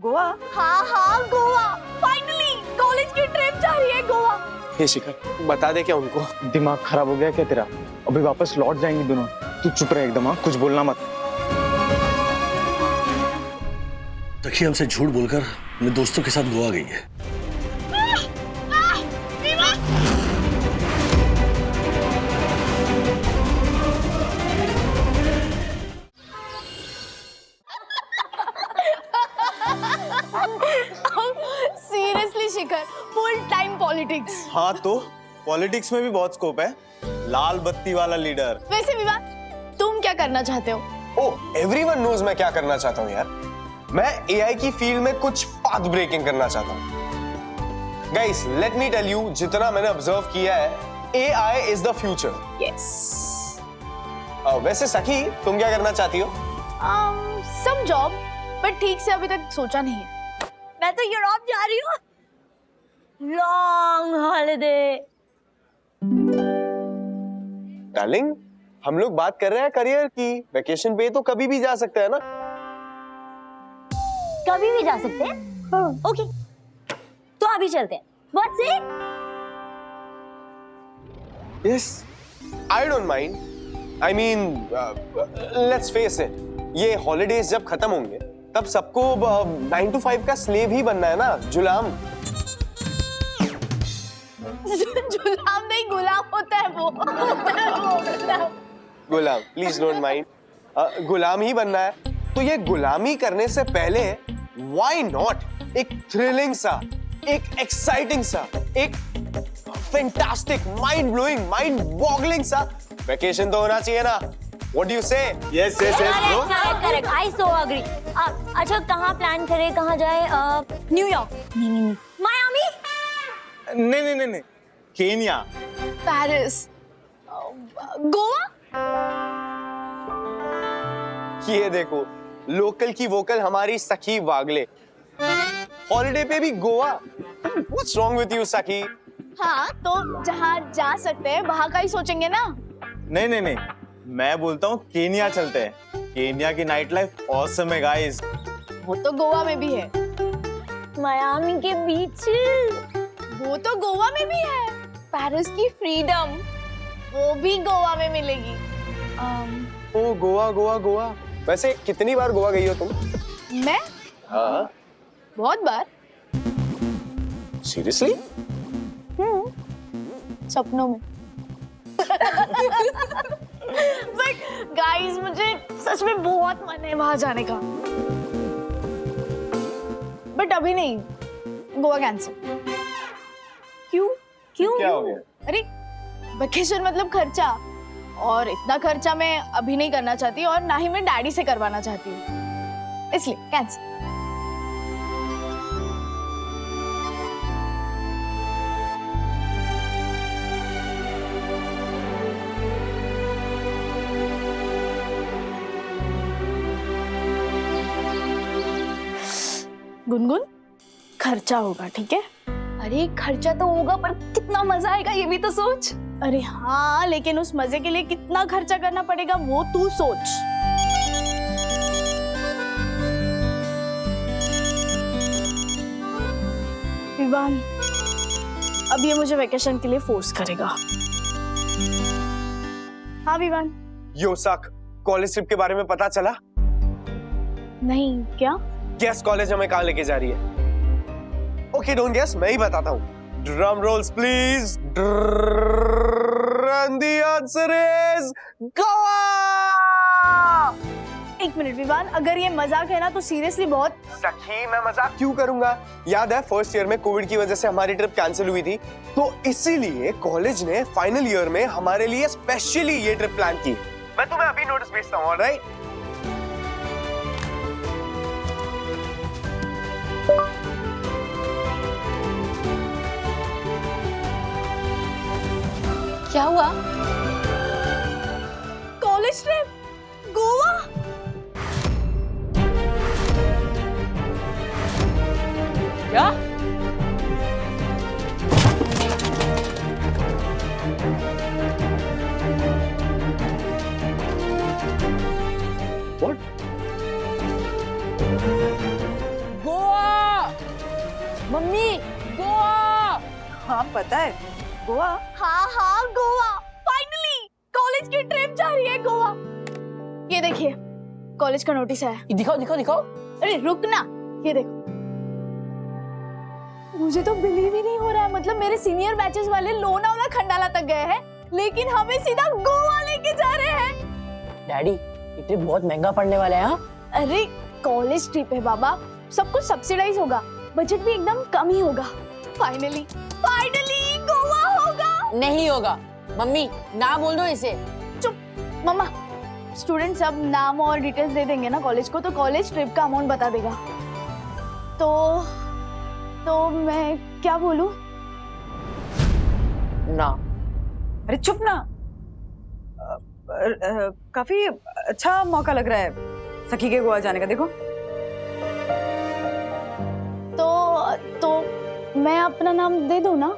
गोवा? हाँ हाँ Goa, finally college की ट्रिप जा रही है गोवा। हे शिखर, बता दे क्या उनको? दिमाग खराब हो गया क्या तेरा? अभी वापस लौट जाएंगे दोनों। तू चुप रहे एकदम, हाँ कुछ बोलना मत। सखी हमसे झूठ बोलकर अपने दोस्तों के साथ गोवा गई है। सीरियसली शिखर, फुल टाइम पॉलिटिक्स। हाँ तो पॉलिटिक्स में भी बहुत स्कोप है। लाल बत्ती वाला लीडर। वैसे विवान, तुम क्या करना चाहते हो? ओह, एवरीवन नोज मैं क्या करना चाहता हूँ यार। मैं एआई की फील्ड में कुछ पाथ ब्रेकिंग करना चाहता हूँ। Guys, let me tell you, जितना मैंने ऑब्जर्व किया है, AI is the future. Yes. वैसे सखी, तुम क्या करना चाहती हो? सम जॉब, बट ठीक से अभी तक सोचा नहीं है। मैं तो यूरोप जा रही हूँ, लॉन्ग हॉलिडे। डार्लिंग, हम लोग बात कर रहे हैं करियर की। वेकेशन पे तो कभी भी जा सकते हैं ना? कभी भी जा सकते हैं। ओके, तो अभी चलते हैं। What's it? Yes, I don't mind. I mean, let's face it. ये हॉलिडेज जब खत्म होंगे, तब सबको 9 to 5 का स्लेव ही बनना है ना, गुलाम। गुलाम नहीं, गुलाम होता है वो। गुलाम, प्लीज डोंट माइंड। गुलाम ही बनना है। तो ये गुलामी करने से पहले व्हाई नॉट एक थ्रिलिंग सा, एक एक्साइटिंग सा, एक fantastic, mind blowing, mind boggling सा वेकेशन तो होना चाहिए ना? What do you say? Yes, yes, yes, bro. Correct, I so agree. अच्छा, कहाँ प्लान करें, कहाँ जाए? न्यूयॉर्क? नहीं, मायामी? नहीं, केन्या। पेरिस, गोवा। ये देखो, लोकल की वोकल हमारी सखी वागले। हॉलिडे पे भी Goa. What's wrong with you, सखी? हाँ, तो जहाँ जा सकते हैं वहाँ का ही सोचेंगे ना। नहीं, मैं बोलता हूँ केन्या चलते हैं। केन्या की नाइट लाइफ ऑसम है गाइस। वो तो गोवा में भी है। मायामी के बीच। वो तो गोवा में भी है। पेरिस की फ्रीडम, वो भी गोवा में मिलेगी। ओ गोवा, गोवा, गोवा। वैसे कितनी बार गोवा गई हो तुम? मैं? हाँ। बहुत बार। सीरियसली? सपनों में। बट गाइस, मुझे सच में बहुत मन है वहां जाने का। बट अभी नहीं, गोवा कैंसिल। क्यों? क्या हो गया? अरे वेकेशन मतलब खर्चा, और इतना खर्चा मैं अभी नहीं करना चाहती, और ना ही मैं डैडी से करवाना चाहती हूँ, इसलिए कैंसिल। गुनगुन, खर्चा होगा, ठीक है? अरे खर्चा तो होगा, पर कितना मजा आएगा ये भी तो सोच। अरे हाँ, लेकिन उस मजे के लिए कितना खर्चा करना पड़ेगा वो तू सोच। विवान, अब ये मुझे वेकेशन के लिए फोर्स करेगा। हाँ विवान। यो सक, कॉलेज ट्रिप के बारे में पता चला? नहीं, क्या? गेस कॉलेज हमें कहाँ लेके जा रही है? ओके, डोंट गेस, मैं ही बताता हूँ। Drum roles please. And the answer is Goa. एक मिनट विवान, अगर ये मजाक है ना तो सीरियसली बहुत। सखी, मैं मजाक क्यों करूंगा? याद है फर्स्ट ईयर में कोविड की वजह से हमारी ट्रिप कैंसिल हुई थी, तो इसीलिए कॉलेज ने फाइनल ईयर में हमारे लिए स्पेशली ये ट्रिप प्लान की। मैं तुम्हें अभी नोटिस भेजता हूँ, ऑलराइट? क्या हुआ? College trip Goa? क्या? What? गोवा मम्मी गोवा। हाँ पता है, गोवा। हाँ हाँ गोवा, फाइनली कॉलेज की ट्रिप जा रही है गोवा। ये देखिए कॉलेज का नोटिस है। दिखाओ दिखाओ दिखाओ। अरे रुक ना, ये देखो। मुझे तो बिलीव ही नहीं हो रहा है, मतलब मेरे सीनियर बैचेस वाले लोनावाला खंडाला तक गए हैं, लेकिन हमें सीधा गोवा लेके जा रहे हैं। डैडी ये ट्रिप बहुत महंगा पड़ने वाला है। हाँ अरे कॉलेज ट्रिप है बाबा, सब कुछ सब्सिडाइज होगा, बजट भी एकदम कम ही होगा। फाइनली फाइनली गोवा होगा। नहीं होगा मम्मी, ना बोल दो इसे। चुप मम्मा, स्टूडेंट सब नाम और डिटेल्स दे देंगे ना कॉलेज को, तो कॉलेज ट्रिप का अमाउंट बता देगा। तो मैं क्या बोलूं? ना। अरे चुप ना। काफी अच्छा मौका लग रहा है सखी के गोवा जाने का, देखो। तो मैं अपना नाम दे दूं ना?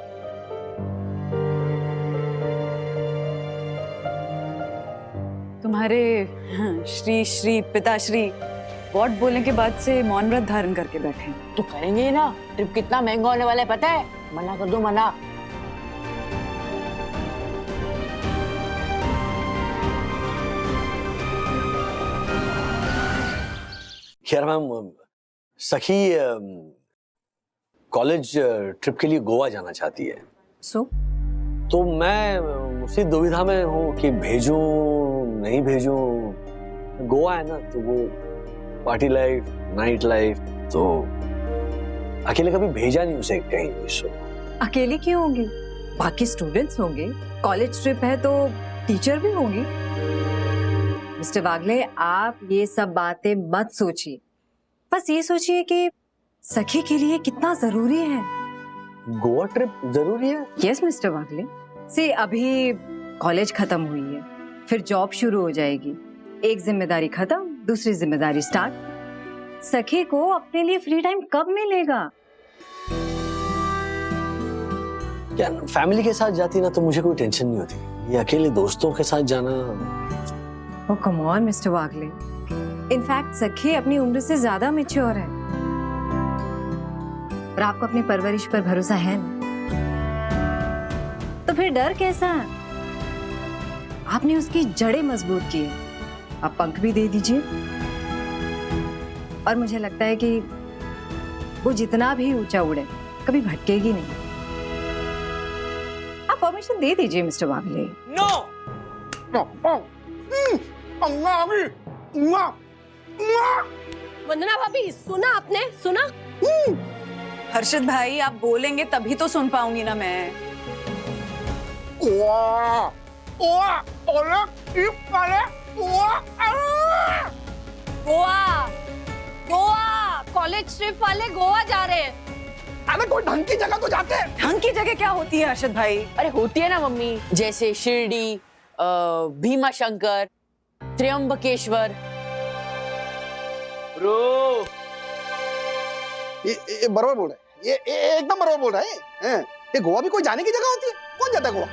तुम्हारे श्री श्री पिताश्री वॉट बोलने के बाद से मौन व्रत धारण करके बैठे हैं। तो करेंगे ही ना, ट्रिप कितना महंगा होने वाला है पता है। मना कर दो, मना। खैर मैम, सखी कॉलेज ट्रिप के लिए गोवा जाना चाहती है। सो तो मैं उसी दुविधा में हूँ कि भेजूं नहीं भेजूं। गोवा है ना, तो वो पार्टी लाइफ, नाइट लाइफ, तो अकेले कभी भेजा नहीं उसे कहीं। सो अकेली क्यों होंगी? बाकी स्टूडेंट्स होंगे, कॉलेज ट्रिप है तो टीचर भी होंगी। मिस्टर वागले, आप ये सब बातें मत सोचिए, बस ये सोचिए कि सखी के लिए कितना जरूरी है। गोवा ट्रिप जरूरी है? यस मिस्टर वागले, से अभी कॉलेज खत्म हुई है, फिर जॉब शुरू हो जाएगी। एक जिम्मेदारी खत्म, दूसरी जिम्मेदारी स्टार्ट। सखी को अपने लिए फ्री टाइम कब मिलेगा? क्या फैमिली के साथ जाती ना तो मुझे कोई टेंशन नहीं होती, ये अकेले दोस्तों के साथ जाना। Oh come on mister Wagle, in fact Sakhi अपनी उम्र से ज्यादा मैच्योर है और आपको अपनी परवरिश पर भरोसा है ना, तो फिर डर कैसा? आपने उसकी जड़ें मजबूत की है, आप पंख भी दे दीजिए और मुझे लगता है कि वो जितना भी ऊंचा उड़े कभी भटकेगी नहीं। आप परमिशन दे दीजिए मिस्टर वागले। नो। वंदना भाभी, सुना आपने? सुना? हर्षद भाई, आप बोलेंगे तभी तो सुन पाऊंगी ना मैं। गोवा, गोवा, कॉलेज ट्रिप वाले गोवा जा रहे हैं। अरे कोई ढंग की जगह तो जाते हैं। ढंग की जगह क्या होती है हर्षद भाई? अरे होती है ना मम्मी, जैसे शिरडी, भीमा शंकर, त्र्यंबकेश्वर। ब्रो, ये बरोबर बोल रहा है, ये एकदम बरोबर बोल रहा है। ये गोवा भी कोई जाने की जगह होती है? कौन जाता है गोवा?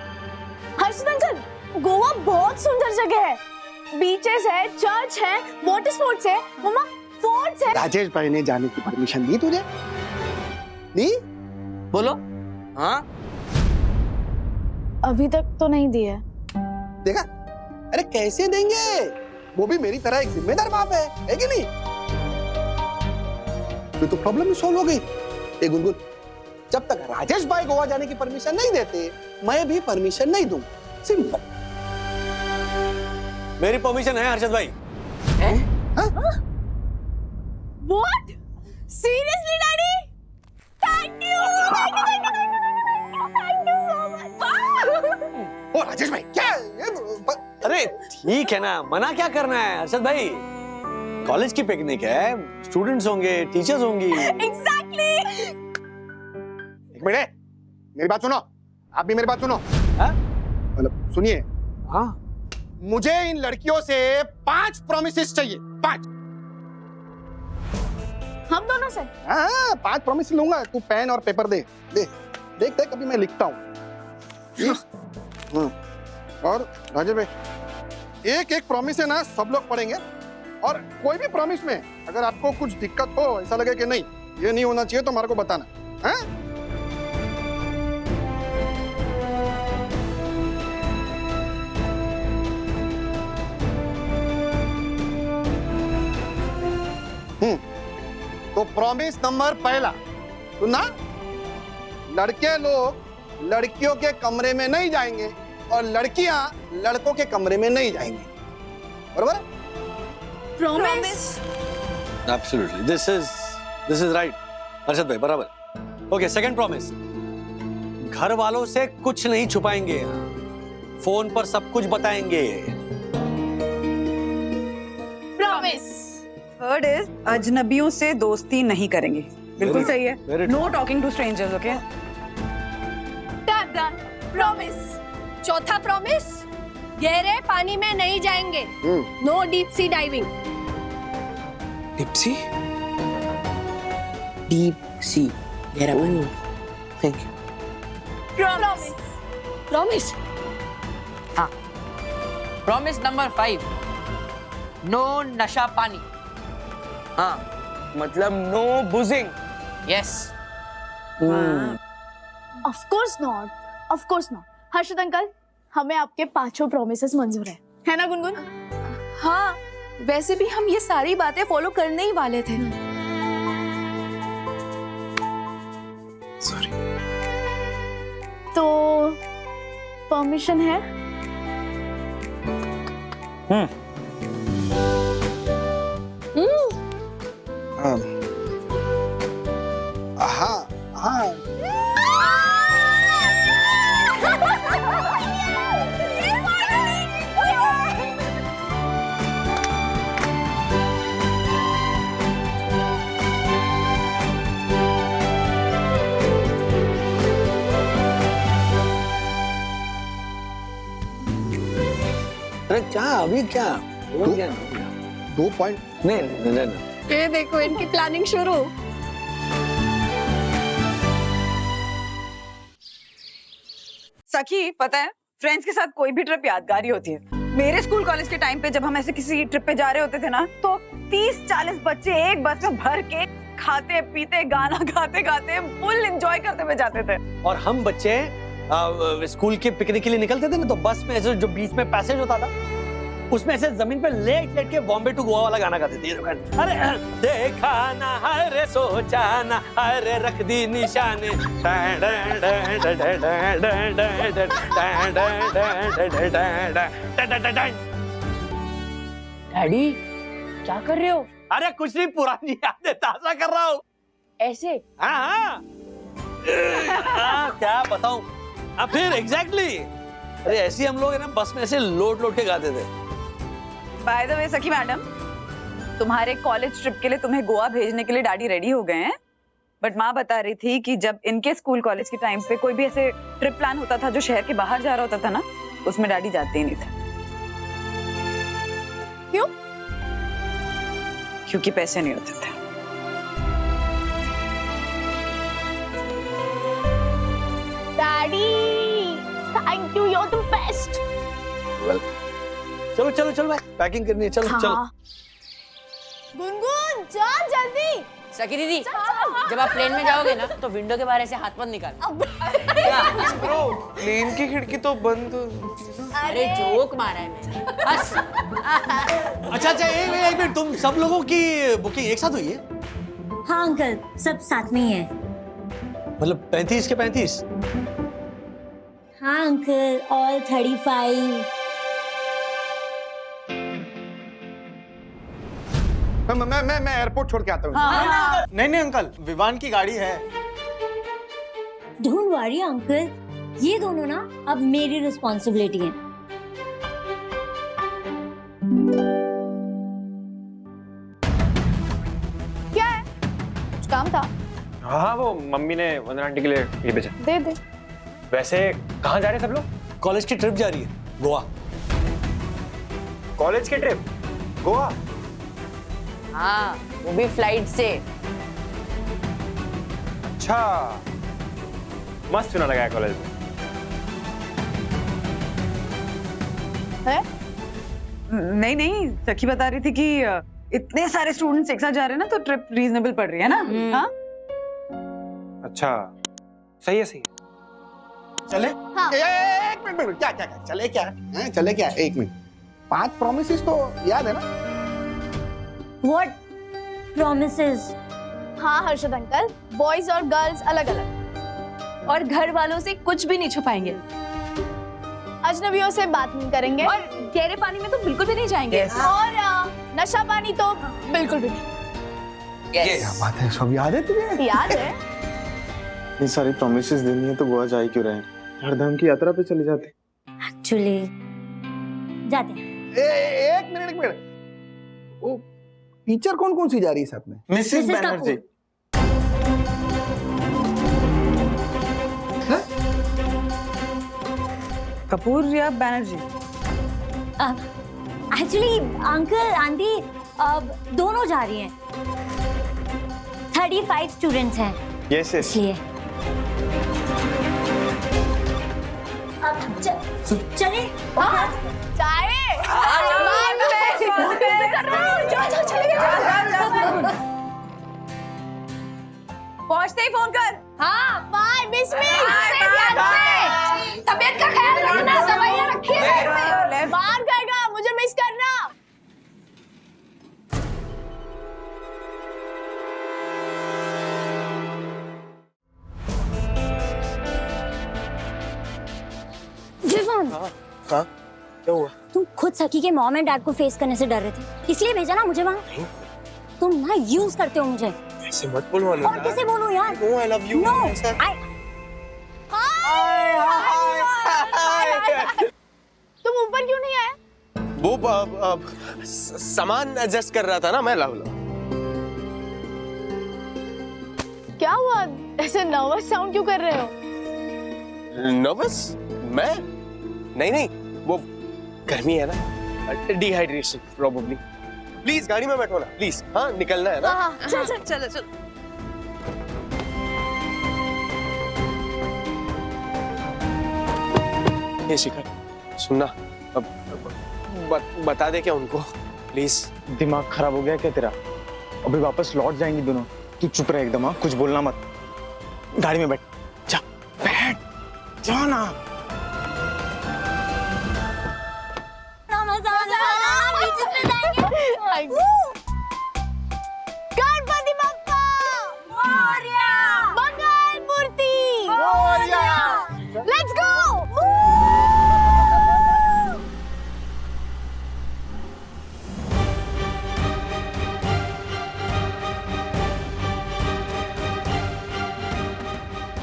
हर्षद अंकल, गोवा बहुत सुंदर जगह है, बीचेस है, चर्च है, वाटर स्पोर्ट्स है, मम्मा फोर्ट्स है। राजेश भाई ने जाने की परमिशन दी तुझे? दी? बोलो। हाँ, अभी तक तो नहीं दी है। देखा? अरे कैसे देंगे? वो भी मेरी तरह एक जिम्मेदार बाप है कि नहीं? तो प्रॉब्लम ही सॉल्व हो गई। ए गुनगुन, जब तक राजेश भाई गोवा जाने की परमिशन नहीं देते, मैं भी परमिशन नहीं दूंगा। सिंपल। मेरी परमिशन है हर्षद भाई। What? Seriously, Daddy? Thank you so much. ओ राजेश भाई, क्या अरे ठीक है ना, मना क्या करना है हर्षद भाई? कॉलेज की पिकनिक है, स्टूडेंट्स होंगे, टीचर्स होंगी। Exactly. एक मिनट, मेरी बात सुनो। आप भी मेरी बात सुनो। मतलब सुनिए। हाँ, मुझे इन लड़कियों से 5 प्रॉमिसेस चाहिए। 5। हम दोनों से? हाँ, 5 प्रॉमिस लूंगा। तू पेन और पेपर दे। देख अभी मैं लिखता हूँ। और राजेश भाई, एक प्रॉमिस है ना, सब लोग पढ़ेंगे, और कोई भी प्रॉमिस में अगर आपको कुछ दिक्कत हो, ऐसा लगे कि नहीं ये नहीं होना चाहिए, तो हमारे को बताना। हैं? तो प्रॉमिस नंबर पहला सुना, लड़के लोग लड़कियों के कमरे में नहीं जाएंगे और लड़कियां लड़कों के कमरे में नहीं जाएंगी, बरोबर? Promise. Absolutely, this is right Arshad भाई, बराबर। ओके, सेकंड प्रॉमिस, घर वालों से कुछ नहीं छुपाएंगे, फोन पर सब कुछ बताएंगे। प्रॉमिस। थर्ड इज अजनबियों से दोस्ती नहीं करेंगे। बिल्कुल सही है। very no talking to strangers, okay? Done. Promise. चौथा प्रॉमिस, गहरे पानी में नहीं जाएंगे। No deep sea diving. Deep sea, deep sea, गहरा पानी। Thank you. Promise. Promise. Promise number 5, no नशा पानी। हाँ, मतलब no boozing. Yes. Of course not, of course not. Harshad uncle, हमें आपके 5 प्रॉमिसेस मंजूर है ना गुनगुन? हाँ, वैसे भी हम ये सारी बातें फॉलो करने ही वाले थे। सॉरी। तो परमिशन है? हाँ हाँ। अरे क्या अभी क्या? दो- क्या? 2 पॉइंट। नहीं। ये देखो इनकी प्लानिंग शुरू। सखी, पता है फ्रेंड्स के साथ कोई भी ट्रिप यादगार ही होती है। मेरे स्कूल कॉलेज के टाइम पे जब हम ऐसे किसी ट्रिप पे जा रहे होते थे ना, तो 30-40 बच्चे एक बस में भर के खाते पीते गाना गाते गाते फुल एंजॉय करते हुए जाते थे। और हम बच्चे स्कूल के पिकनिक के लिए निकलते थे ना, तो बस में ऐसे जो बीच में पैसेज होता था, उसमें ऐसे जमीन पे लेट लेट के बॉम्बे टू गोवा वाला गाना गाते थे। अरे देखा ना हाय रे, सोचा ना हाय रे, रख दी निशाने। डैडी क्या कर रहे हो? अरे कुछ नहीं, पुरानी यादें ताजा कर रहा हूँ। ऐसे? हाँ, क्या बताऊं? फिर एग्जैक्टली। अरे ऐसे हम लोग है ना, बस में ऐसे लोट लोट के गाते थे। बाय द वे सखी मैडम, तुम्हारे कॉलेज ट्रिप के लिए तुम्हें गोवा भेजने के लिए डैडी रेडी हो गए हैं, बट माँ बता रही थी कि जब इनके स्कूल कॉलेज के टाइम पे कोई भी ऐसे ट्रिप प्लान होता था जो शहर के बाहर जा रहा होता था ना, उसमें डैडी जाते ही नहीं थे। क्यों? क्योंकि पैसे नहीं होते थे। Daddy, thank you, you are the best. चलो चलो चलो भाई, पैकिंग करनी है। चलो चलो। गुनगुन जा जल्दी। सखी दीदी, जब आप प्लेन में जाओगे ना, तो विंडो के बाहर से हाथ मत निकाल। ब्रो, प्लेन की खिड़की तो बंद। अरे जोक मारा है मैंने, बस। अच्छा, एक मिनट, तुम सब लोगों की बुकिंग एक साथ हुई है? हाँ अंकल, सब साथ में ही है। मतलब 35 के 35? हाँ अंकल, ऑल 35। मैं एयरपोर्ट छोड़ के आता हूँ। नहीं अंकल, विवान की गाड़ी है। डोंट वरी अंकल, ये दोनों ना अब मेरी रिस्पॉन्सिबिलिटी है। क्या है? कुछ काम था? हाँ, वो मम्मी ने वंदना आंटी के लिए ये भेजा। दे दे। वैसे कहाँ जा रहे हैं सब लोग? कॉलेज की ट्रिप जा रही है, गोवा। कॉलेज की ट्रिप गोवा? हाँ, वो भी फ्लाइट से। अच्छा, मस्त चुना लगा है कॉलेज में। है? नहीं नहीं, सखी बता रही थी कि इतने सारे स्टूडेंट्स एक साथ जा रहे हैं ना, तो ट्रिप रीजनेबल पड़ रही है ना। हाँ? अच्छा, सही है, सही है। चले? हाँ। एक मिनट, क्या क्या क्या चले क्या हैं? चले क्या? एक मिनट, 5 प्रॉमिसेस तो याद है ना? What promises? हाँ हर्षद अंकल, बॉयज और गर्ल्स अलग अलग, और घर वालों से कुछ भी नहीं छुपाएंगे, अजनबियों से बात नहीं करेंगे, और गहरे पानी में तो बिल्कुल भी नहीं जाएंगे। और नशा पानी तो बिल्कुल भी नहीं। क्या बात है, सब याद है तुझे? याद है? ये सारी प्रॉमिसेस देनी है तो गोवा जा ही क्यों रहे हैं? चारधाम की यात्रा पे चले जाते। Actually, जाते हैं। एक मिनट, वो टीचर कौन कौन सी जा रही है साथ में? Mrs Mrs. बैनर्जी। कपूर या बैनर्जी? एक्चुअली अंकल आंटी दोनों जा रही हैं। 35 स्टूडेंट्स हैं यस यस। इसलिए। अब चले। चाय पहुंचते ही फोन कर। हाँ बाय मिस मी, तबीयत का ख्याल रखना, दवाइयाँ रखिए। बाहर जाएगा, मुझे मिस करना। विवान, हाँ क्या हुआ? तुम खुद सकी के मॉम एंड डैड को फेस करने से डर रहे थे, इसलिए भेजा ना मुझे वहाँ। तुम ना यूज करते हो मुझे। ऐसे मत बोलो और कैसे बोलूं यार? No I love you. No तुम ऊपर क्यों नहीं आए? वो सामान एडजस्ट कर रहा था ना मैं। लव क्या हुआ, ऐसे नर्वस साउंड क्यों कर रहे हो? नर्वस? मैं नहीं, वो गर्मी है ना, डिहाइड्रेशन प्रोबेबली। प्लीज गाड़ी में बैठो ना प्लीज। हाँ निकलना है ना। हाँ चल चलो चलो। ये शिखर सुनना, अब बता दे क्या उनको प्लीज। दिमाग खराब हो गया क्या तेरा? अभी वापस लौट जाएंगी दोनों। तू चुप रह एकदम। हाँ कुछ बोलना मत। गाड़ी में बैठ जा, बैठ जा ना। गणपति बप्पा मोरया, मंगल मूर्ति मोरया। Let's go.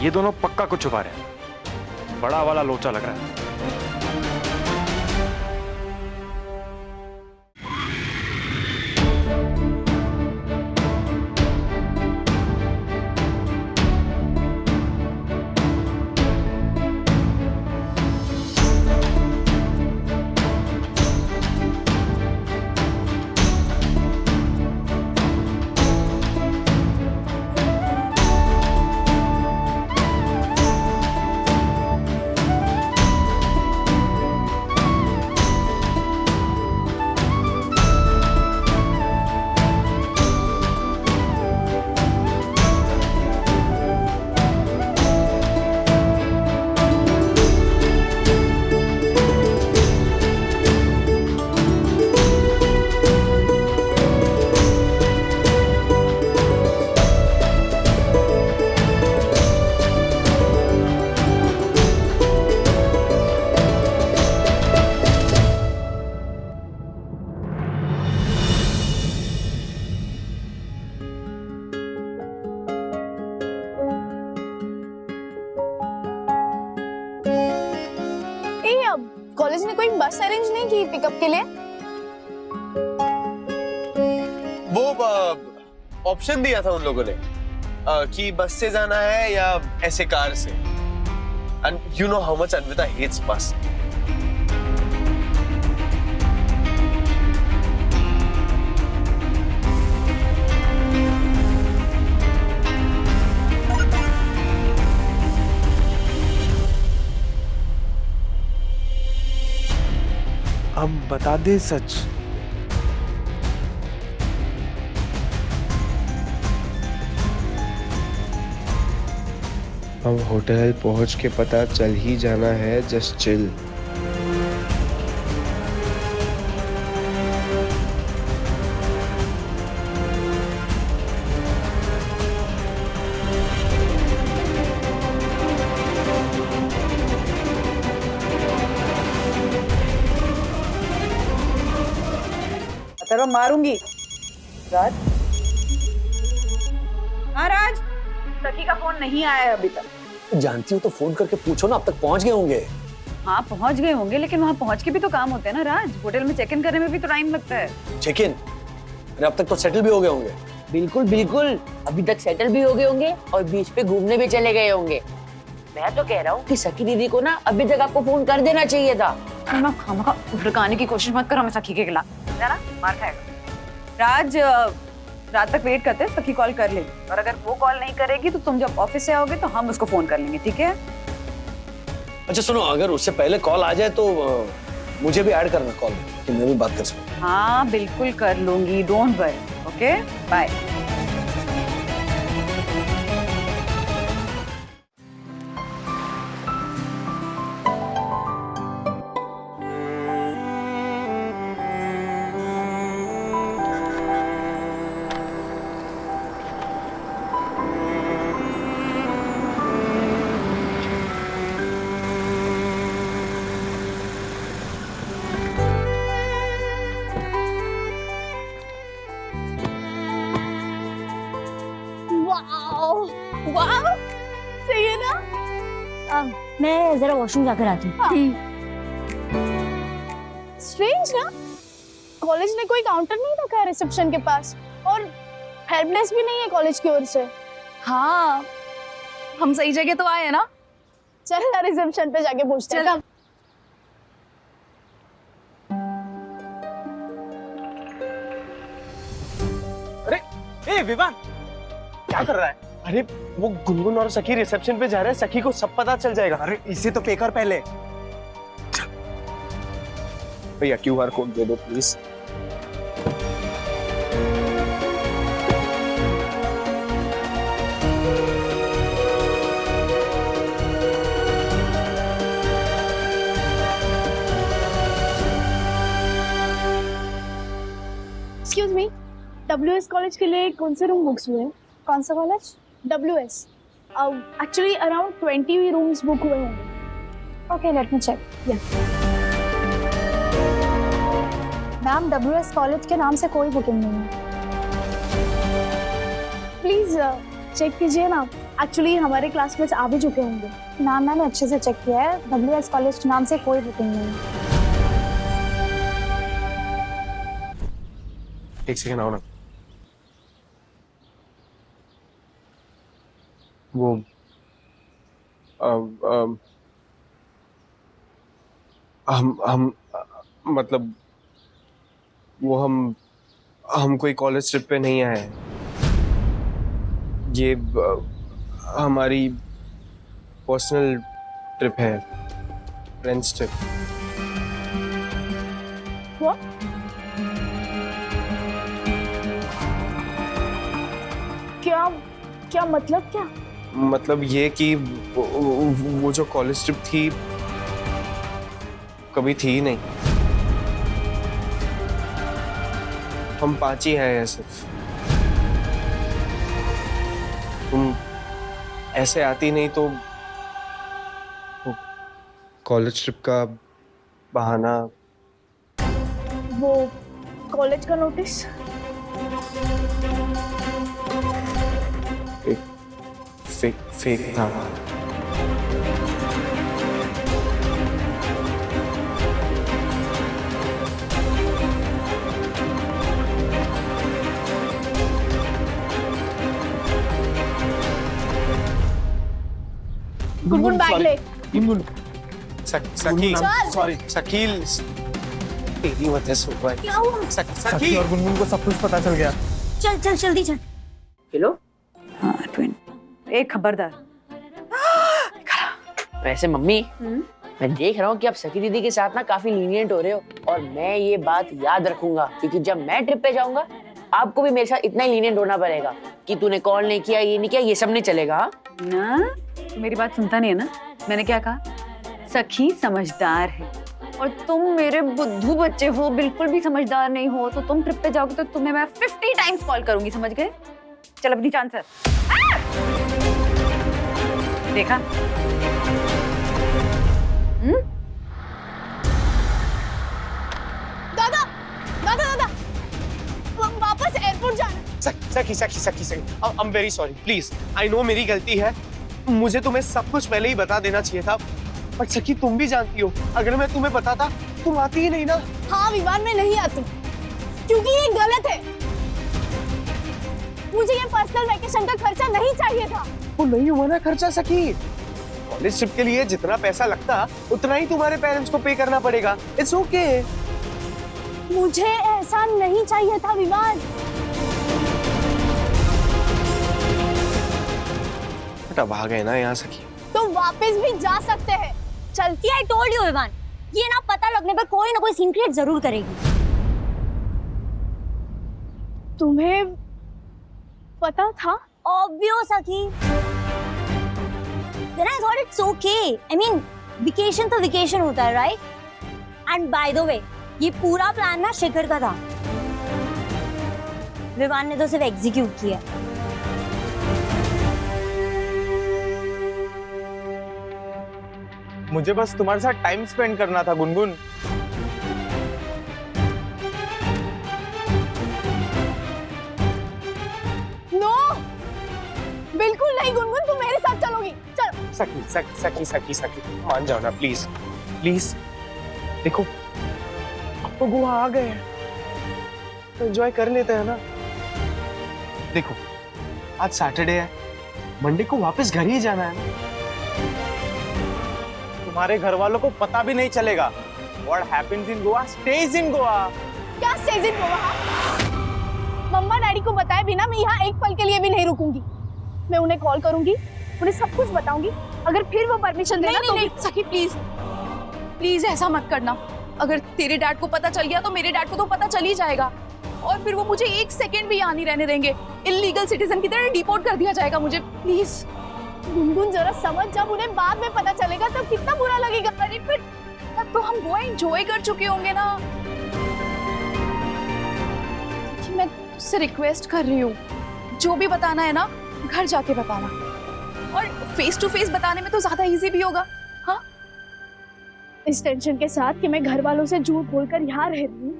ये दोनों पक्का कुछ छुपा रहे हैं। बड़ा वाला लोचा लग रहा है। कॉलेज ने कोई बस अरेंज नहीं की पिकअप के लिए? वो ऑप्शन दिया था उन लोगों ने कि बस से जाना है या ऐसे कार से। And you know how much Anvita hates bus. अब बता दे सच। हम होटल पहुंच के पता चल ही जाना है, जस्ट चिल। तेरा मारूंगी। राज, हाँ राज, सखी का फोन नहीं आया है अभी तक। जानती हो तो फोन करके पूछो ना, अब तक पहुंच गए होंगे। हाँ पहुंच गए होंगे, लेकिन वहाँ पहुंच के भी तो काम होते हैं ना राज। होटल में चेक इन करने में भी तो टाइम लगता है। Check in? अरे अब तक तो सेटल भी हो गए होंगे। बिल्कुल बिल्कुल, अभी तक सेटल भी हो गए होंगे और बीच पे घूमने भी चले गए होंगे। मैं तो कह रहा हूँ कि सखी दीदी को ना अभी तक आपको फोन कर देना चाहिए था। खामखा भड़काने की कोशिश मत कर हमें सखी के खिलाफ, है ना? मार खाएगा। राज, रात तक वेट करते हैं, सखी कॉल कर लेगी और अगर वो कॉल नहीं करेगी तो तुम जब ऑफिस से आओगे तो हम उसको फोन कर लेंगे, ठीक है? अच्छा सुनो, अगर उससे पहले कॉल आ जाए तो मुझे भी ऐड करना कॉल में, कि मैं भी बात कर सकूं। हाँ बिल्कुल कर लूंगी, डोंट वरी। Okay bye. वाह, सही है ना? मैं जरा वॉशरूम जाकर आती हूँ। स्ट्रेंज ना, कॉलेज ने कोई काउंटर नहीं रखा है रिसेप्शन के पास और हेल्पडेस्क भी नहीं है कॉलेज की ओर से। हाँ हम सही जगह तो आए हैं ना। चल ना रिसेप्शन पे जाके पूछते हैं। अरे ए विवान, क्या कर रहा है? अरे वो गुनगुन और सखी रिसेप्शन पे जा रहे हैं, सखी को सब पता चल जाएगा। अरे इसे तो पे कर पहले। भैया QR कोड दे दो please. Excuse me, WS college के लिए कौन से रूम बुक्स हुए हैं? कौन सा college? WS। Actually around 20 rooms book हुए होंगे। Okay let me check. Ma'am WS college के नाम से कोई बुकिंग नहीं है। प्लीज चेक कीजिए ना, एक्चुअली हमारे क्लासमेट्स आ भी चुके होंगे। मैम मैंने अच्छे से चेक किया है, WS कॉलेज के नाम से कोई बुकिंग नहीं है। एक सेकंड आओ ना। वो हम मतलब वो हम कोई कॉलेज ट्रिप पे नहीं आए हैं। ये हमारी पर्सनल ट्रिप है, फ्रेंड्स ट्रिप। What? क्या मतलब क्या? मतलब ये कि वो जो कॉलेज ट्रिप थी कभी थी ही नहीं। हम 5 ही हैं सिर्फ। तुम ऐसे आती नहीं तो कॉलेज ट्रिप का बहाना। वो कॉलेज का नोटिस? फेक था। गुनगुन बैग ले। सखी सॉरी सखील, तेरी वजह से हुआ है। क्या हुआ? सखी और गुनगुन को सब कुछ पता चल गया। चल चल जल्दी चल। हेलो। हाँ ट्विन, एक खबरदार। वैसे मम्मी, मैं देख रहा हूँ कि आप सखी दीदी के साथ ना काफी लीनियंट हो रहे हो और मैं ये बात याद रखूंगा, क्योंकि जब मैं ट्रिप पे जाऊंगा आपको भी मेरे साथ इतना ही लीनियंट होना पड़ेगा कि तूने कॉल नहीं किया, ये नहीं किया, ये सब नहीं चलेगा। हाँ? ना तू मेरी बात सुनता नहीं है ना? मैंने क्या कहा? सखी समझदार है और तुम मेरे बुद्धू बच्चे हो, बिल्कुल भी समझदार नहीं हो। तो तुम ट्रिप पे जाओगे तो तुम्हें मैं 50 टाइम्स कॉल करूंगी, समझ गए? चल अपनी चांस है। देखा? दादा दादा दादा हम वापस एयरपोर्ट जाना। सखी सखी सखी सखी I am very sorry, please. I know मेरी गलती है, मुझे तुम्हें सब कुछ पहले ही बता देना चाहिए था। बट सखी तुम भी जानती हो, अगर मैं तुम्हें बताता तुम आती ही नहीं ना। हाँ विवान, में नहीं आती क्योंकि ये गलत है। मुझे ये पर्सनल वैकेशन का खर्चा नहीं चाहिए था। वो नहीं हुआ ना खर्चा सखी। कॉलेज ट्रिप के लिए जितना पैसा लगता उतना ही तुम्हारे पेरेंट्स को पे करना पड़ेगा। It's okay. मुझे ऐसा नहीं चाहिए था विवान। बट अब आ गए ना यहाँ सखी। तो वापस भी जा सकते हैं। चलती आई टोल्ड यू विवान, ये ना पता लगने पर कोई ना कोई सीन क्रिएट जरूर करेगी। तुम्हें पता था? ऑब्वियस सखी। Then I thought it's okay. I mean, vacation तो vacation होता है, right? And by the way, ये पूरा प्लान ना शिखर का था। विवान ने तो सिर्फ एग्जीक्यूट किया। मुझे बस तुम्हारे साथ टाइम स्पेंड करना था गुनगुन। नो, बिल्कुल नहीं गुनगुन, तुम मेरे साथ चलोगी। चल। सखी सखी सखी सखी सखी मान जाओ ना प्लीज प्लीज। देखो अब तो गोवा आ गए हैं, तो एंजॉय कर लेते हैं ना। देखो आज सैटरडे है, मंडे को वापस घर ही जाना है। तुम्हारे घर वालों को पता भी नहीं चलेगा। What happens in Goa stays in Goa। क्या स्टेज इन गोवा? मम्मा डैडी को बताए बिना मैं यहाँ एक पल के लिए भी नहीं रुकूंगी। मैं उन्हें कॉल करूंगी, उन्हें सब कुछ बताऊंगी। अगर फिर वो परमिशन देना तो नहीं सखी प्लीज प्लीज ऐसा मत करना। अगर तेरे डैड को पता चल गया तो मेरे डैड को तो पता चल ही जाएगा, और फिर वो मुझे एक सेकंड भी यहाँ नहीं रहने देंगे। इल्लीगल सिटीजन की तरह डिपोर्ट कर दिया जाएगा मुझे। प्लीज गुनगुन जरा समझ, जब उन्हें बाद में पता चलेगा तो कितना बुरा लगेगा। अरे फिर तब तो हम गोवा एंजॉय कर चुके होंगे ना। कि मैं तुझसे रिक्वेस्ट कर रही हूँ, जो भी बताना है ना घर जाके बताना, और फेस टू फेस बताने में तो ज्यादा इजी भी होगा। हाँ, इस टेंशन के साथ कि मैं घर वालों से झूठ बोलकर यहाँ रह रही हूँ,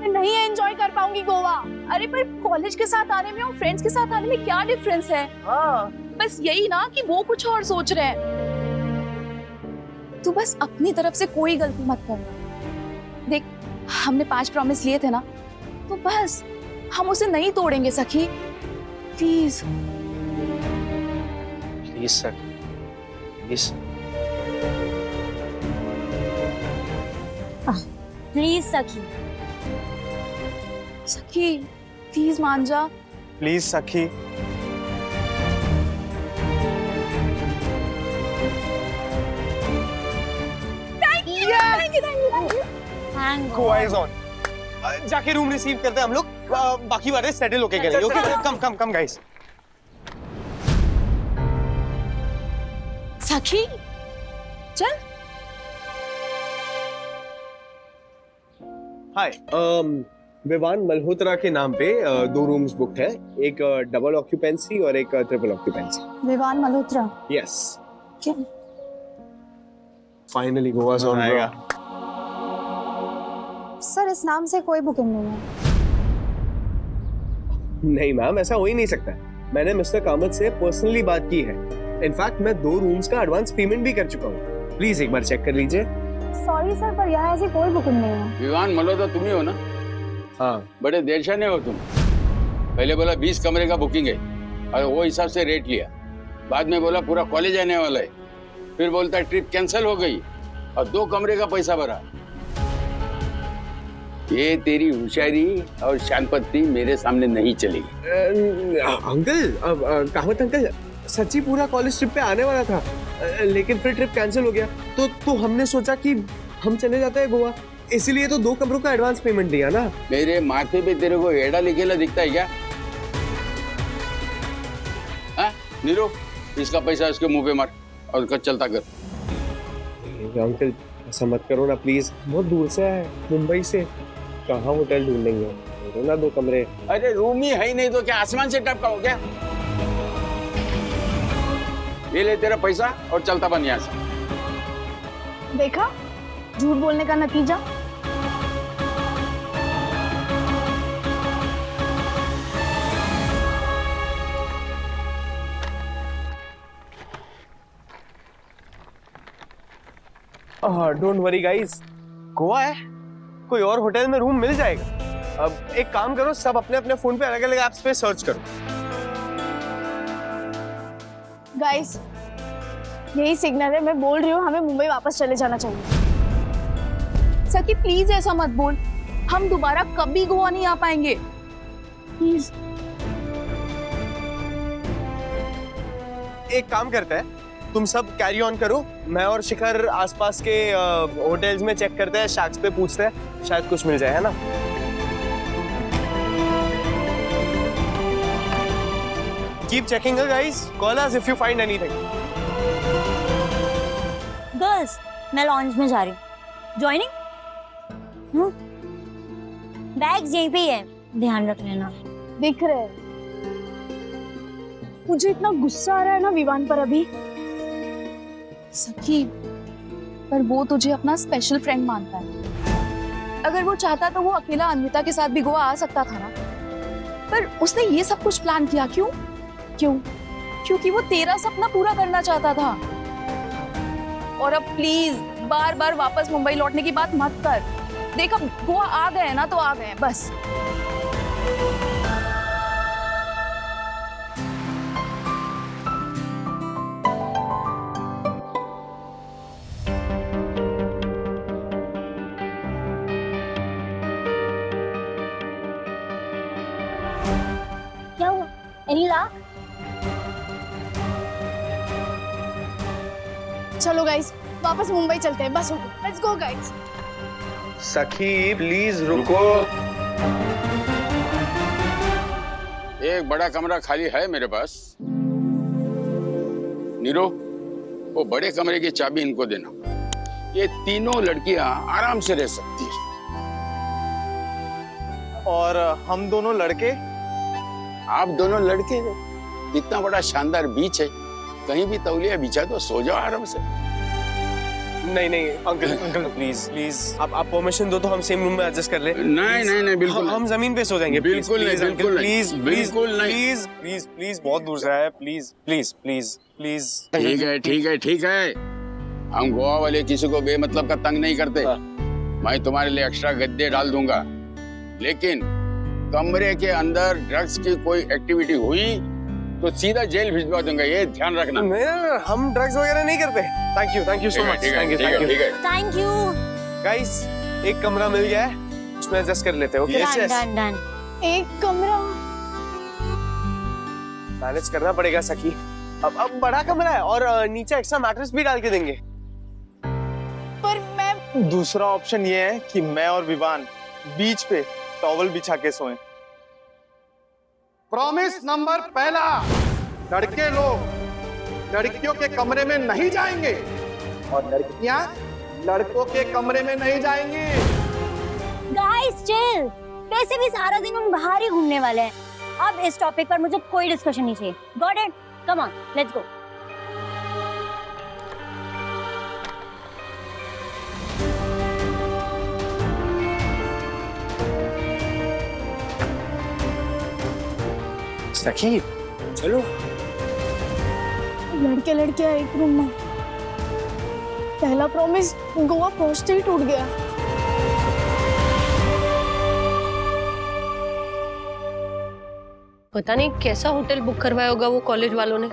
मैं नहीं एंजॉय कर पाऊंगी गोवा। अरे पर कॉलेज के साथ आने में और फ्रेंड्स के साथ आने में क्या डिफरेंस है? हाँ बस यही ना कि वो कुछ और सोच रहे हैं। तू बस अपनी तरफ से कोई गलती मत करना। देख हमने 5 प्रॉमिस लिए थे ना, तो बस हम उसे नहीं तोड़ेंगे सखी। Please please sir please. Please सखी। सखी प्लीज मान जा। प्लीज सखी। Goa is on. जाके रूम रिसीव करते हैं हम लोग, बाकी बातें सेटल होके करेंगे। ओके कम कम कम गाइस। सखी चल। हाय, विवान मल्होत्रा के नाम पे 2 रूम्स बुक्ड है, एक डबल ऑक्यूपेंसी और एक triple occupancy. Vivaan Malhotra. Yes finally Goa's on आएगा। सर इस नाम से कोई बुकिंग नहीं है। नहीं मैम, ऐसा हो ही नहीं सकता। मैंने मिस्टर कामत से पर्सनली बात की है। इनफैक्ट मैं 2 रूम्स का एडवांस पेमेंट भी कर चुका हूँ। प्लीज एक बार चेक कर लीजिए। सॉरी सर, पर यहाँ ऐसी कोई बुकिंग नहीं है। विवान मल्होत्रा तुम ही हो ना? हाँ बड़े देरशाने हो तुम। पहले बोला 20 कमरे का बुकिंग है और वो हिसाब से रेट लिया, बाद में बोला पूरा कॉलेज आने वाला है, फिर बोलता ट्रिप कैंसिल हो गई और 2 कमरे का पैसा भरा। ये तेरी होशियारी और शानपत्ती मेरे सामने नहीं चलेगी। अंकल, कामत अंकल, सच्ची पूरा कॉलेज ट्रिप पे आने वाला था, लेकिन फिर ट्रिप कैंसिल हो गया, तो हमने सोचा कि हम चले जाते हैं गोवा, इसीलिए तो 2 कमरों का एडवांस पेमेंट दिया ना। मेरे माथे पे तेरे को एड़ा लिखेला दिखता है क्या? नीरू, इसका पैसा उसके मुंह पे मार और उसका चलता कर। अंकल ऐसा मत करो ना प्लीज, बहुत दूर से है, मुंबई से, कहाँ होटल ढूंढेंगे, दो ना 2 कमरे। अरे रूम ही है ही नहीं तो क्या आसमान से टपका हो क्या? ये ले तेरा पैसा और चलता बन यहाँ से। देखा झूठ बोलने का नतीजा। डोंट वरी गाइस, गोवा है, कोई और होटल में रूम मिल जाएगा। अब एक काम करो, सब अपने अपने फोन पे अलग अलग ऐप्स पे सर्च करो। गाइस यही सिग्नल है, मैं बोल रही हूँ हमें मुंबई वापस चले जाना चाहिए। सखी प्लीज ऐसा मत बोल, हम दोबारा कभी गोवा नहीं आ पाएंगे। प्लीज एक काम करते हैं, तुम सब कैरी ऑन करो, मैं और शिखर आसपास के होटल्स में चेक करते हैं, शैक्स पे पूछते हैं, शायद कुछ मिल जाए, है ना? Keep checking her guys. Call us if you find anything. Girls, मैं लॉन्च में जा रही हूँ। ज्वाइनिंग? बैग्स यहीं पे ही है, ध्यान रख लेना। दिख रहे हैं। मुझे इतना गुस्सा आ रहा है ना विवान पर अभी। सखी, पर वो तुझे अपना स्पेशल फ्रेंड मानता है। अगर वो चाहता तो वो अकेला अन्विता के साथ भी गोवा आ सकता था ना, पर उसने ये सब कुछ प्लान किया। क्यों? क्यों? क्योंकि वो तेरा सपना पूरा करना चाहता था। और अब प्लीज बार बार वापस मुंबई लौटने की बात मत कर। देख अब गोवा आ गए ना तो आ गए बस। क्या हुआ? एनीला? चलो गाइस वापस मुंबई चलते हैं, बस हो गया। Let's go guys. सखी प्लीज रुको। एक बड़ा कमरा खाली है मेरे पास। नीरो, वो बड़े कमरे की चाबी इनको देना। ये तीनों लड़कियां आराम से रह सकती है। और हम दोनों लड़के? आप दोनों लड़के, इतना बड़ा शानदार बीच है, कहीं भी तौलिया बिछा तो सो जाओ आराम से। नहीं नहीं अंकल प्लीज प्लीज, आप परमिशन दो तो हम सेम रूम में एडजस्ट कर ले। नहीं नहीं नहीं, बिल्कुल हम जमीन पे सो जाएंगे। बिल्कुल नहीं, बिल्कुल प्लीज बिल्कुल नहीं। प्लीज प्लीज प्लीज, बहुत दूर से है, प्लीज प्लीज प्लीज प्लीज। ठीक है ठीक है ठीक है, हम गोवा वाले किसी को बेमतलब का तंग नहीं करते। मैं तुम्हारे लिए एक्स्ट्रा गद्दे डाल दूंगा, लेकिन कमरे के अंदर ड्रग्स की कोई एक्टिविटी हुई तो सीधा जेल भिजवा दूंगा, ये ध्यान रखना। हम ड्रग्स वगैरह नहीं करते। Thank you so much. Thank you guys, एक कमरा मिल गया है, उसमें एडजस्ट कर लेते हैं। Okay, done done. एक कमरा मैनेज करना पड़ेगा सखी। अब बड़ा कमरा है और नीचे एक्स्ट्रा मैट्रेस भी डाल के देंगे। पर मैं दूसरा ऑप्शन ये है कि मैं और विवान बीच पे टॉवल बिछा के सोएं। प्रॉमिस नंबर पहला, लड़के लोग लड़कियों के कमरे में नहीं जाएंगे और लड़कियां लड़कों के कमरे में नहीं जाएंगी। गाइस चिल, वैसे भी सारा दिन हम बाहर ही घूमने वाले हैं। अब इस टॉपिक पर मुझे कोई डिस्कशन नहीं चाहिए। Got it? Come on, let's go. सखी चलो। लड़के लड़कियां एक रूम में। पहला प्रॉमिस गोवा पहुंचते ही टूट गया। पता नहीं कैसा होटल बुक करवाया होगा वो कॉलेज वालों ने।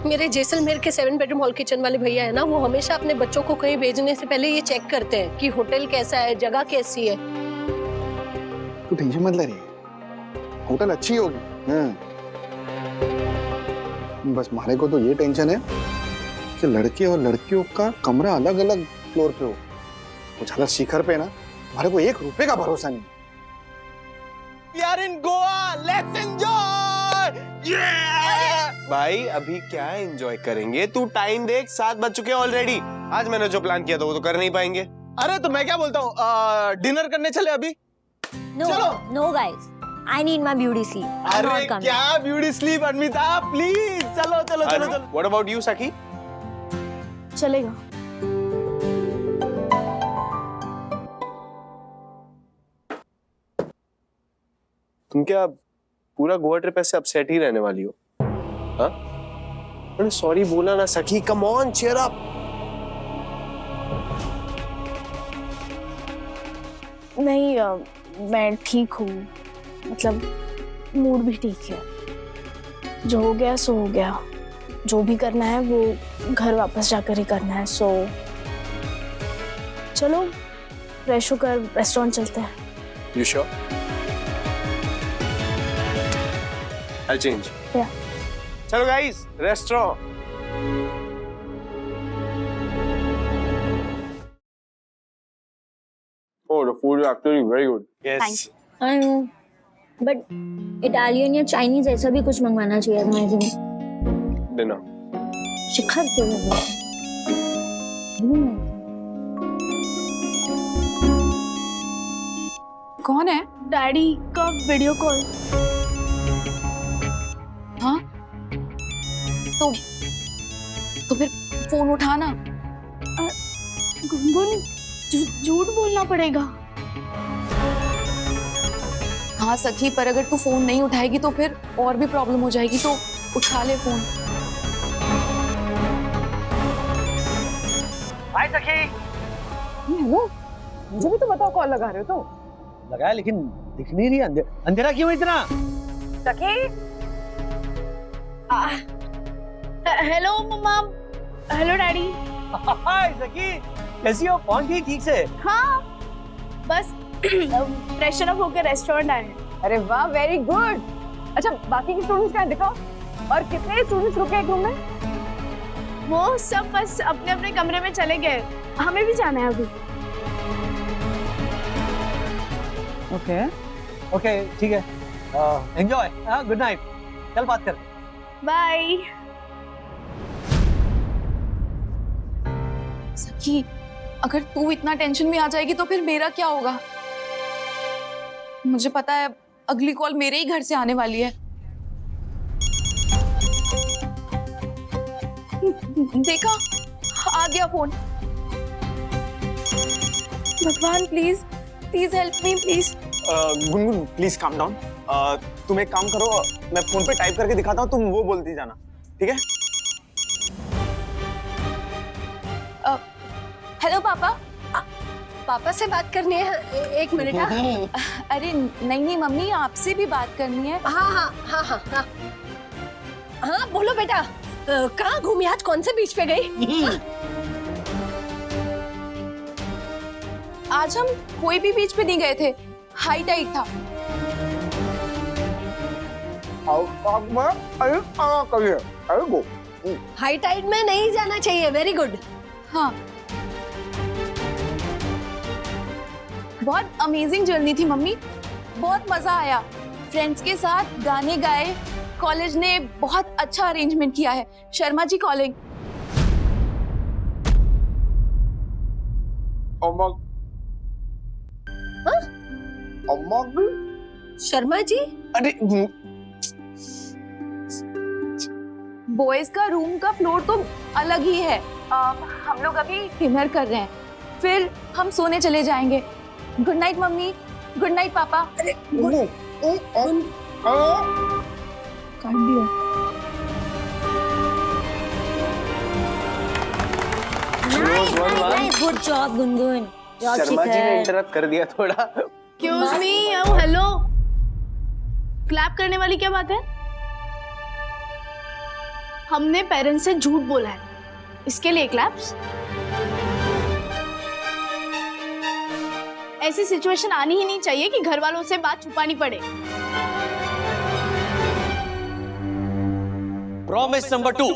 मेरे जैसलमेर के 7 बेडरूम हॉल किचन वाले भैया है ना, वो हमेशा अपने बच्चों को कहीं भेजने से पहले ये चेक करते हैं कि होटल कैसा है, जगह कैसी है। तू टेंशन मत ले रही, होटल अच्छी होगी। बस हमारे को तो ये टेंशन है कि लड़के और लड़कियों का कमरा अलग अलग फ्लोर पे हो। वो ज्यादा शिखर पे ना, हमारे को 1 रुपए का भरोसा नहीं। We are in Goa, let's enjoy! Yeah! भाई अभी क्या एंजॉय करेंगे? तू टाइम देख, 7 बज चुके हैं ऑलरेडी। आज मैंने जो प्लान किया था वो तो कर नहीं पाएंगे। अरे तो मैं क्या बोलता हूँ, डिनर करने चले अभी? No, no guys. I need my beauty sleep. I'm अरे not coming. क्या ब्यूटी स्लीप अनमिता, प्लीज चलो चलो चलो चलो। व्हाट अबाउट यू सखी? चलेगा। तुम क्या पूरा गोवा ट्रिप ऐसे अपसेट ही रहने वाली हो? हाँ? मैंने सॉरी बोला ना सखी, कम ऑन चीयर अप। नहीं मैं ठीक हूँ, मतलब मूड भी ठीक है। जो हो गया सो हो गया, जो भी करना है वो घर वापस जाकर ही करना है। सो चलो फ्रेश होकर रेस्टोरेंट चलते हैं। You sure? I'll change. Yeah. चलो guys, restaurant. Oh, the food is actually very good. Yes. Thank you. I know. But Italian या Chinese ऐसा भी कुछ मंगवाना चाहिए था मुझे। Dinner. शिखर क्यों लग रहा है? कौन है? डैडी का वीडियो कॉल। हाँ तो फिर फोन उठाना। गुनगुन झूठ बोलना पड़ेगा। हाँ सखी, पर अगर तू फोन नहीं उठाएगी तो फिर और भी प्रॉब्लम हो जाएगी, तो उठा ले फोन। हाय सखी। हेलो, मुझे भी तो बताओ कॉल लगा रहे हो तो। लगाया लेकिन दिख नहीं रही। अंधेरा क्यों इतना? Sakhi. Hello mamma. Hello daddy. Hi Sakhi, कैसी हो? पहुंच गई ठीक से? हाँ बस फ्रेशन अप होकर रेस्टोरेंट आए हैं। अरे वाह, वेरी गुड। अच्छा, बाकी के स्टूडेंट्स कहाँ दिखाओ? और कितने स्टूडेंट्स रुके एक रूम में? वो सब बस अपने अपने कमरे में चले गए, हमें भी जाना है अभी। ओके ओके ठीक है, एंजॉय। गुड नाइट, कल बात कर। बाय। सखी, अगर तू इतना टेंशन में आ जाएगी तो फिर मेरा क्या होगा? मुझे पता है अगली कॉल मेरे ही घर से आने वाली है। देखा, आ गया फोन। भगवान please please help me please. Gungun please calm down. तुम एक काम करो, मैं फोन पे टाइप करके दिखाता हूँ, तुम वो बोलती जाना, ठीक है? हेलो पापा। पापा से बात करनी है, एक मिनट। अरे नहीं मम्मी, आपसे भी बात करनी है। हाँ बोलो बेटा, कहाँ घूमी आज, कौन से बीच पे गई? आज हम कोई भी बीच पे नहीं गए थे, हाई टाइड था। हाई टाइड में नहीं जाना चाहिए। Very good. हाँ, बहुत अमेजिंग जर्नी थी मम्मी, बहुत मजा आया। फ्रेंड्स के साथ गाने गाए, कॉलेज ने बहुत अच्छा अरेंजमेंट किया है। शर्मा जी कॉलिंग। शर्मा जी? अरे बॉयज का रूम का फ्लोर तो अलग ही है। हम लोग अभी डिनर कर रहे हैं, फिर हम सोने चले जाएंगे। Good night mummy, good night papa. अरे काट दिया। Nice, good job Gungun. Sharma ji ने इंटरप्ट कर दिया थोड़ा। Excuse me, hello. क्लैप करने वाली क्या बात है? हमने पेरेंट्स से झूठ बोला है, इसके लिए क्लैप्स? ऐसी सिचुएशन आनी ही नहीं चाहिए कि घर वालों से बात छुपानी पड़े। प्रॉमिस नंबर 2,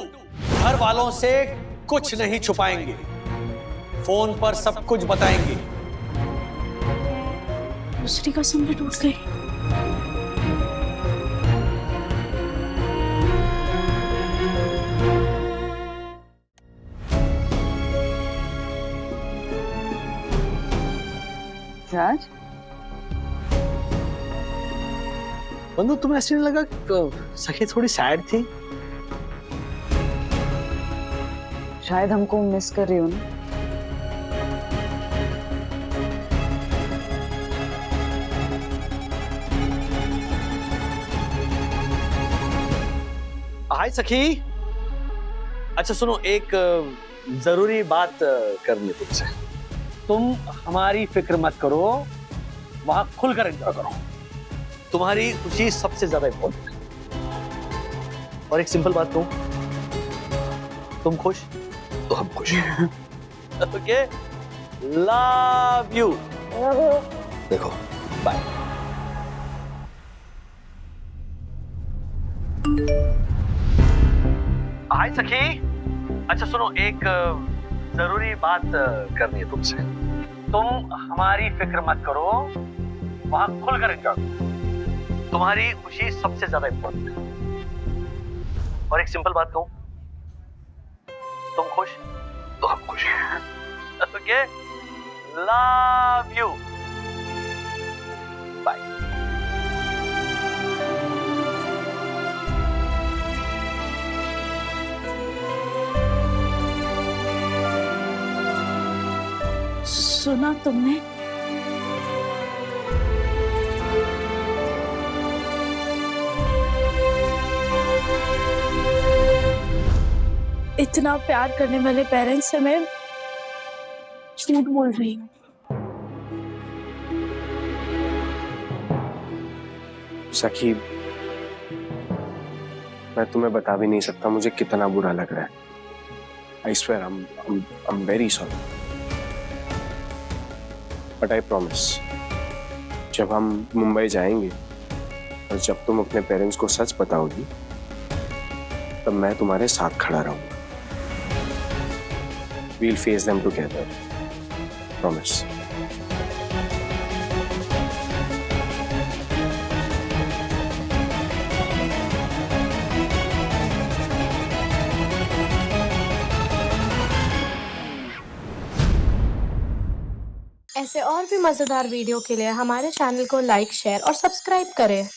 घर वालों से कुछ नहीं छुपाएंगे, फोन पर सब कुछ बताएंगे। दूसरी कसम भी टूट गई। राज, बंधु तुम्हें ऐसे नहीं लगा कि सखी थोड़ी सैड थी? शायद हमको मिस कर रही हो ना। हाय सखी। अच्छा सुनो, एक जरूरी बात करनी है तुमसे। तुम हमारी फिक्र मत करो, वहां खुलकर एंजॉय करो। तुम्हारी खुशी सबसे ज्यादा इम्पोर्टेंट है। और एक सिंपल बात कहूं, तुम खुश तो हम खुश। Okay, love you. देखो, बाय। हाय सखी। अच्छा सुनो, एक जरूरी बात करनी है तुमसे। तुम हमारी फिक्र मत करो, वहां खुलकर एंजॉय करो। तुम्हारी खुशी सबसे ज्यादा इम्पोर्टेंट है। और एक सिंपल बात कहूं, तुम खुश तो हम खुश। Okay, love you, bye. सुना तुमने? इतना प्यार करने वाले पेरेंट्स से मैं झूठ बोल रही हूँ। सखी, मैं तुम्हें बता भी नहीं सकता मुझे कितना बुरा लग रहा है। I swear, I'm very sorry. But I promise, जब हम मुंबई जाएंगे और जब तुम अपने पेरेंट्स को सच बताओगी, तब मैं तुम्हारे साथ खड़ा रहूंगा। We'll face them together. Promise. ऐसे और भी मजेदार वीडियो के लिए हमारे चैनल को लाइक, शेयर और सब्सक्राइब करें।